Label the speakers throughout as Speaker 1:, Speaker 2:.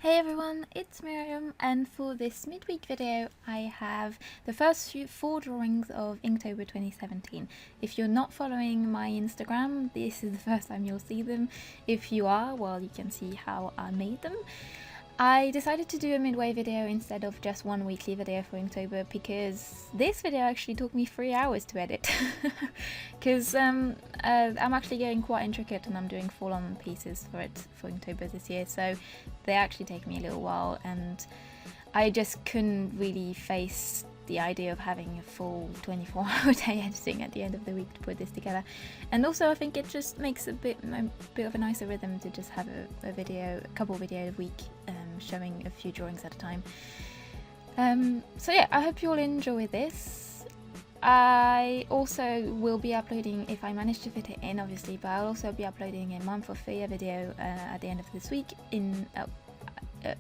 Speaker 1: Hey everyone, it's Myriam, and for this midweek video I have the first 4 drawings of Inktober 2017. If you're not following my Instagram, this is the first time you'll see them. If you are, well, you can see how I made them. I decided to do a midway video instead of just one weekly video for Inktober because this video actually took me 3 hours to edit. Because I'm actually getting quite intricate and I'm doing full-on pieces for Inktober this year, so they actually take me a little while, and I just couldn't really face the idea of having a full 24-hour day editing at the end of the week to put this together. And also I think it just makes a bit of a nicer rhythm to just have a couple videos a week showing a few drawings at a time. So yeah, I hope you all enjoy this. I also will be uploading, if I manage to fit it in obviously, but I'll also be uploading a month of fear video at the end of this week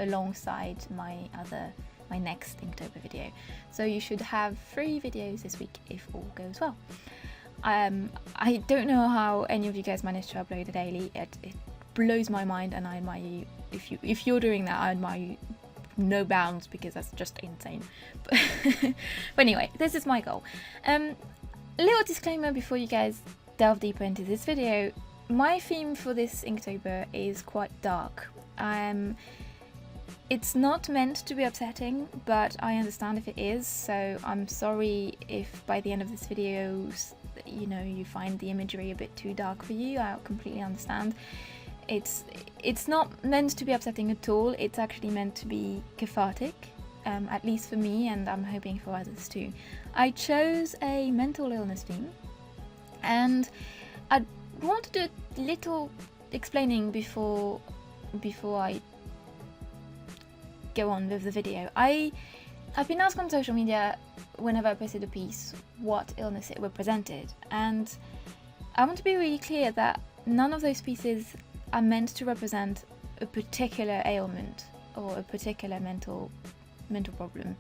Speaker 1: alongside my next Inktober video. So you should have 3 videos this week if all goes well. I don't know how any of you guys manage to upload a daily. It blows my mind, and I admire you. If you're doing that, I admire you no bounds, because that's just insane. But anyway, this is my goal. Little disclaimer before you guys delve deeper into this video. My theme for this Inktober is quite dark. It's not meant to be upsetting, but I understand if it is, so I'm sorry if by the end of this video, you know, you find the imagery a bit too dark for you. I completely understand. It's not meant to be upsetting at all. It's actually meant to be cathartic, at least for me, and I'm hoping for others too. I chose a mental illness theme, and I want to do a little explaining before I go on with the video. I've been asked on social media whenever I posted a piece what illness it represented, and I want to be really clear that none of those pieces are meant to represent a particular ailment or a particular mental problem.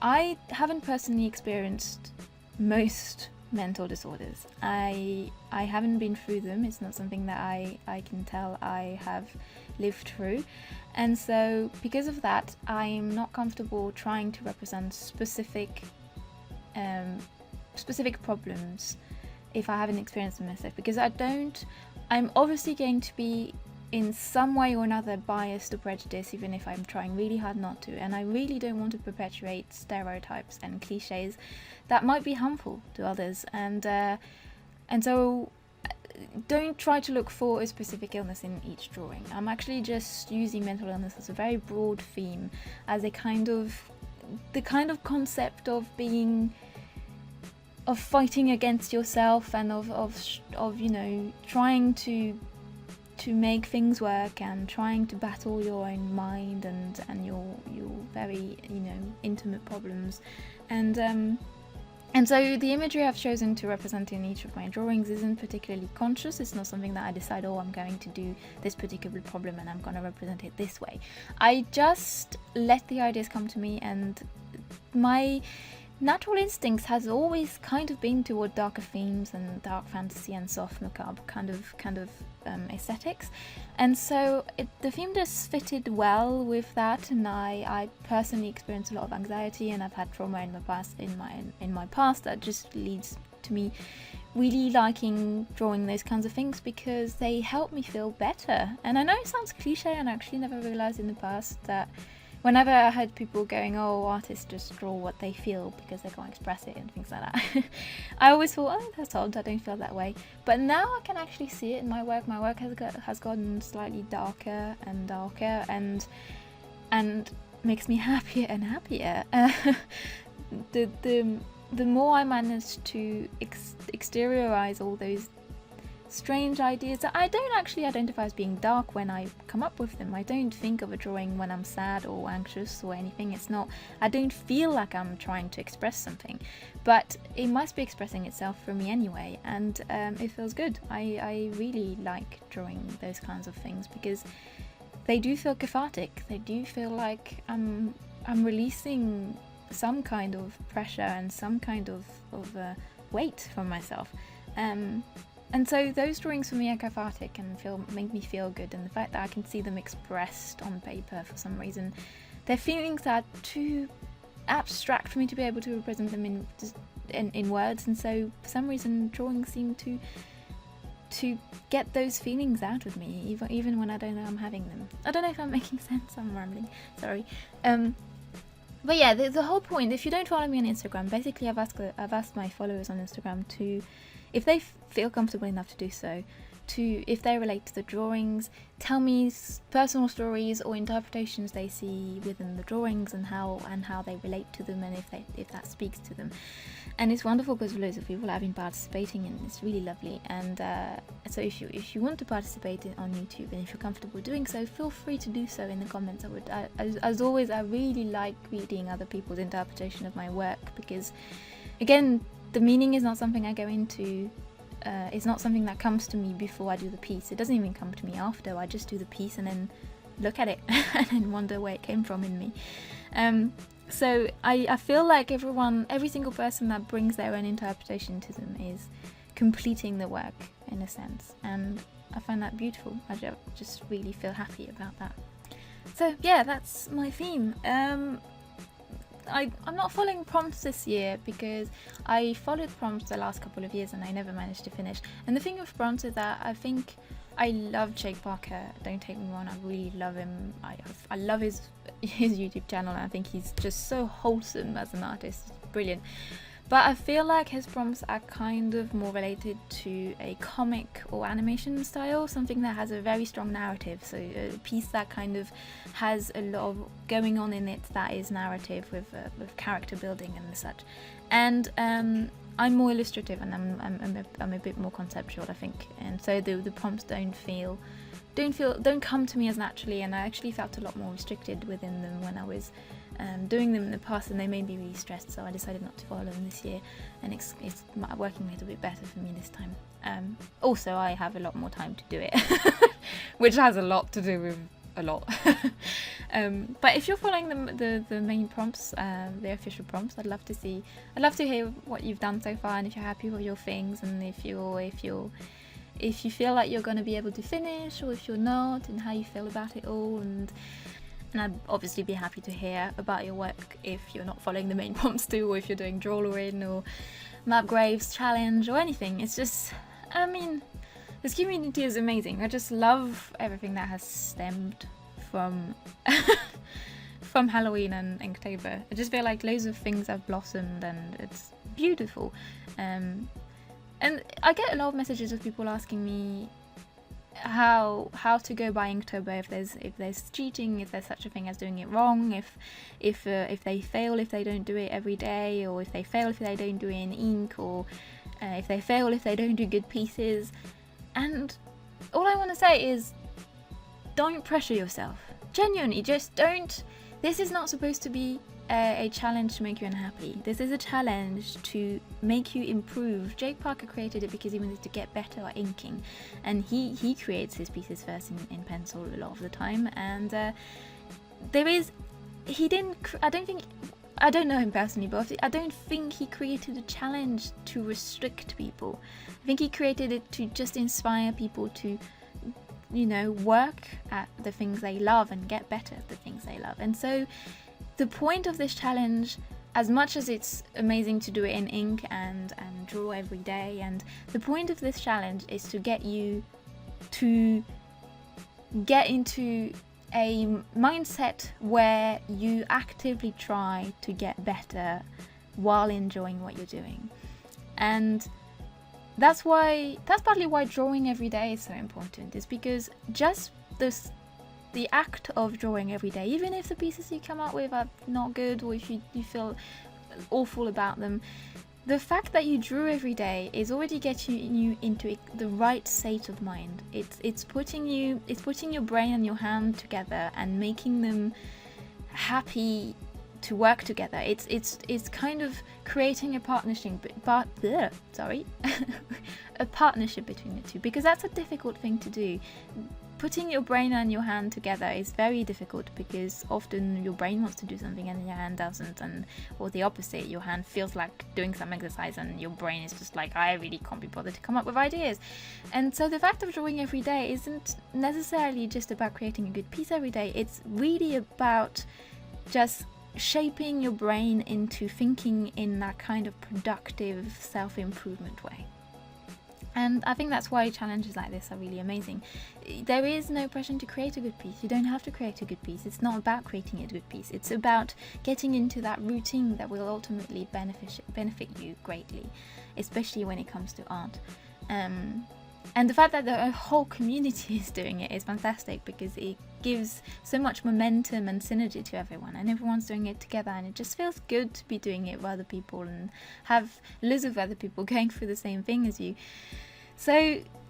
Speaker 1: I haven't personally experienced most mental disorders. I haven't been through them. It's not something that I can tell I have lived through, and so because of that I'm not comfortable trying to represent specific problems if I haven't experienced them myself, because I'm obviously going to be in some way or another biased or prejudiced, even if I'm trying really hard not to, and I really don't want to perpetuate stereotypes and cliches that might be harmful to others, and so don't try to look for a specific illness in each drawing. I'm actually just using mental illness as a very broad theme, as the kind of concept of fighting against yourself, and of you know, trying to make things work, and trying to battle your own mind and your very, you know, intimate problems, and so the imagery I've chosen to represent in each of my drawings isn't particularly conscious. It's not something that I decide, oh, I'm going to do this particular problem and I'm going to represent it this way. I just let the ideas come to me, and my natural instincts has always kind of been toward darker themes and dark fantasy and soft macabre kind of aesthetics, and so the theme just fitted well with that. And I personally experienced a lot of anxiety, and I've had trauma in my past that just leads to me really liking drawing those kinds of things because they help me feel better. And I know it sounds cliche, and I actually never realized in the past that whenever I heard people going, oh, artists just draw what they feel because they can't express it and things like that, I always thought, oh, that's odd, I don't feel that way. But now I can actually see it in my work. My work has gotten slightly darker and darker, and makes me happier and happier. The more I manage to exteriorize all those strange ideas that I don't actually identify as being dark when I come up with them. I don't think of a drawing when I'm sad or anxious or anything. It's not, I don't feel like I'm trying to express something, but it must be expressing itself for me anyway, and it feels good. I really like drawing those kinds of things because they do feel cathartic. They do feel like I'm releasing some kind of pressure and some kind of weight from myself. And so those drawings for me are cathartic and make me feel good, and the fact that I can see them expressed on paper for some reason, they're feelings that are too abstract for me to be able to represent them in words, and so for some reason drawings seem to get those feelings out of me, even when I don't know I'm having them. I don't know if I'm making sense, I'm rambling, sorry. But yeah, the whole point, if you don't follow me on Instagram, basically I've asked my followers on Instagram to, if they feel comfortable enough to do so, if they relate to the drawings, tell me personal stories or interpretations they see within the drawings, and how they relate to them, and if that speaks to them. And it's wonderful because loads of people have been participating, and it's really lovely. And so if you want to participate on YouTube, and if you're comfortable doing so, feel free to do so in the comments. As always, I really like reading other people's interpretation of my work, because again, the meaning is not something I go into. It's not something that comes to me before I do the piece. It doesn't even come to me after. I just do the piece and then look at it and then wonder where it came from in me. So I feel like every single person that brings their own interpretation to them is completing the work in a sense, and I find that beautiful. I just really feel happy about that. So yeah, that's my theme. I'm not following prompts this year because I followed prompts the last couple of years and I never managed to finish. And the thing with prompts is that I think I love Jake Parker, don't take me wrong, I really love him. I love his YouTube channel, and I think he's just so wholesome as an artist, it's brilliant. But I feel like his prompts are kind of more related to a comic or animation style, something that has a very strong narrative. So a piece that kind of has a lot of going on in it that is narrative with character building and such. And I'm more illustrative, and I'm a bit more conceptual, I think. And so the prompts don't come to me as naturally, and I actually felt a lot more restricted within them when I was doing them in the past, and they made me really stressed, so I decided not to follow them this year, and it's working a little bit better for me this time. Also, I have a lot more time to do it, which has a lot to do with a lot. But if you're following the main prompts, the official prompts, I'd love to hear what you've done so far, and if you're happy with your things, and if you feel like you're going to be able to finish, or if you're not, and how you feel about it all. And I'd obviously be happy to hear about your work if you're not following the main prompts too, or if you're doing Drawlerin or Mapgraves challenge or anything. It's just, I mean, this community is amazing. I just love everything that has stemmed from from Halloween and Inktober. I just feel like loads of things have blossomed, and it's beautiful. And I get a lot of messages of people asking me how to go by Inktober, if there's cheating, if there's such a thing as doing it wrong, if they fail if they don't do it every day, or if they fail if they don't do it in ink, or if they fail if they don't do good pieces. And all I want to say is, don't pressure yourself. Genuinely, just don't. This is not supposed to be a challenge to make you unhappy. This is a challenge to make you improve. Jake Parker created it because he wanted to get better at inking, and he creates his pieces first in pencil a lot of the time. And I don't know him personally, but I don't think he created a challenge to restrict people. I think he created it to just inspire people to, work at the things they love and get better at the things they love. And so the point of this challenge, as much as it's amazing to do it in ink and draw every day, and the point of this challenge is to get you to get into a mindset where you actively try to get better while enjoying what you're doing. And that's partly why drawing every day is so important, is because just the act of drawing every day, even if the pieces you come out with are not good, or if you feel awful about them, the fact that you drew every day is already getting you into the right state of mind. It's putting your brain and your hand together and making them happy to work together. It's kind of creating a partnership, a partnership between the two, because that's a difficult thing to do. putting your brain and your hand together is very difficult, because often your brain wants to do something and your hand doesn't, or the opposite, your hand feels like doing some exercise and your brain is just like, I really can't be bothered to come up with ideas. And so the fact of drawing every day isn't necessarily just about creating a good piece every day, it's really about just shaping your brain into thinking in that kind of productive self-improvement way. And I think that's why challenges like this are really amazing. There is no pressure to create a good piece. You don't have to create a good piece. It's not about creating a good piece. It's about getting into that routine that will ultimately benefit you greatly, especially when it comes to art. And the fact that the whole community is doing it is fantastic, because it gives so much momentum and synergy to everyone, and everyone's doing it together, and it just feels good to be doing it with other people and have loads of other people going through the same thing as you. So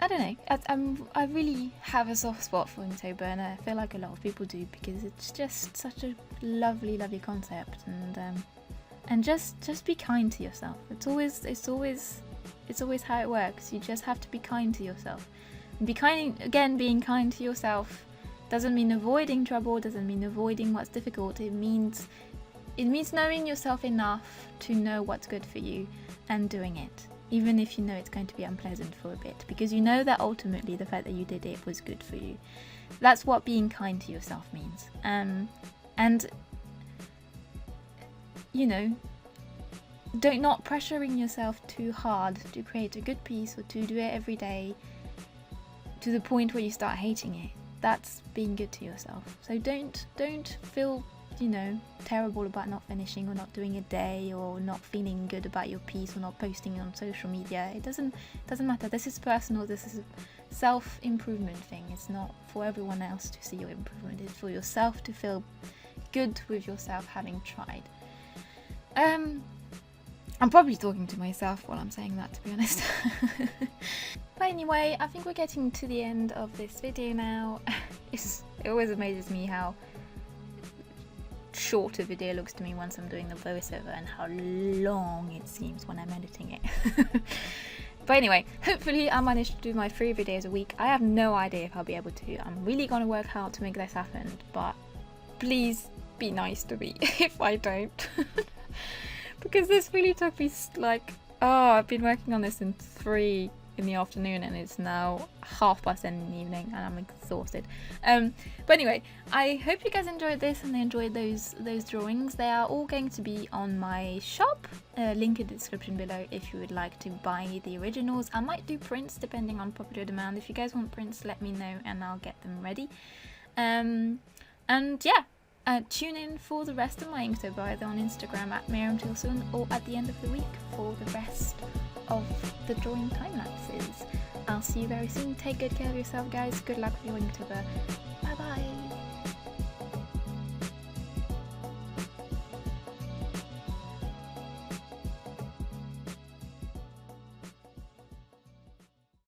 Speaker 1: I don't know, I really have a soft spot for Inktober, and I feel like a lot of people do, because it's just such a lovely concept, and just be kind to yourself. It's always how it works. You just have to be kind to yourself. And being kind to yourself doesn't mean avoiding trouble, doesn't mean avoiding what's difficult. It means knowing yourself enough to know what's good for you and doing it, even if you know it's going to be unpleasant for a bit, because you know that ultimately the fact that you did it was good for you. That's what being kind to yourself means. And you know, not pressuring yourself too hard to create a good piece or to do it every day to the point where you start hating it. That's being good to yourself. So don't feel, terrible about not finishing or not doing a day or not feeling good about your piece or not posting it on social media. It doesn't matter. This is personal. This is a self-improvement thing. It's not for everyone else to see your improvement. It's for yourself to feel good with yourself having tried. I'm probably talking to myself while I'm saying that, to be honest. But anyway, I think we're getting to the end of this video now. It always amazes me how short a video looks to me once I'm doing the voiceover, and how long it seems when I'm editing it. But anyway, hopefully I managed to do my 3 videos a week. I have no idea if I'll be able to. I'm really gonna work hard to make this happen, but please be nice to me if I don't. Because this really took me I've been working on this since 3 in the afternoon, and it's now 10:30 in the evening, and I'm exhausted. But anyway, I hope you guys enjoyed this and enjoyed those drawings. They are all going to be on my shop, link in the description below if you would like to buy the originals. I might do prints depending on popular demand. If you guys want prints, let me know and I'll get them ready. And yeah. Tune in for the rest of my Inktober, either on Instagram at Myriam Tillson or at the end of the week for the rest of the drawing time lapses. I'll see you very soon. Take good care of yourself, guys. Good luck with your Inktober. Bye bye.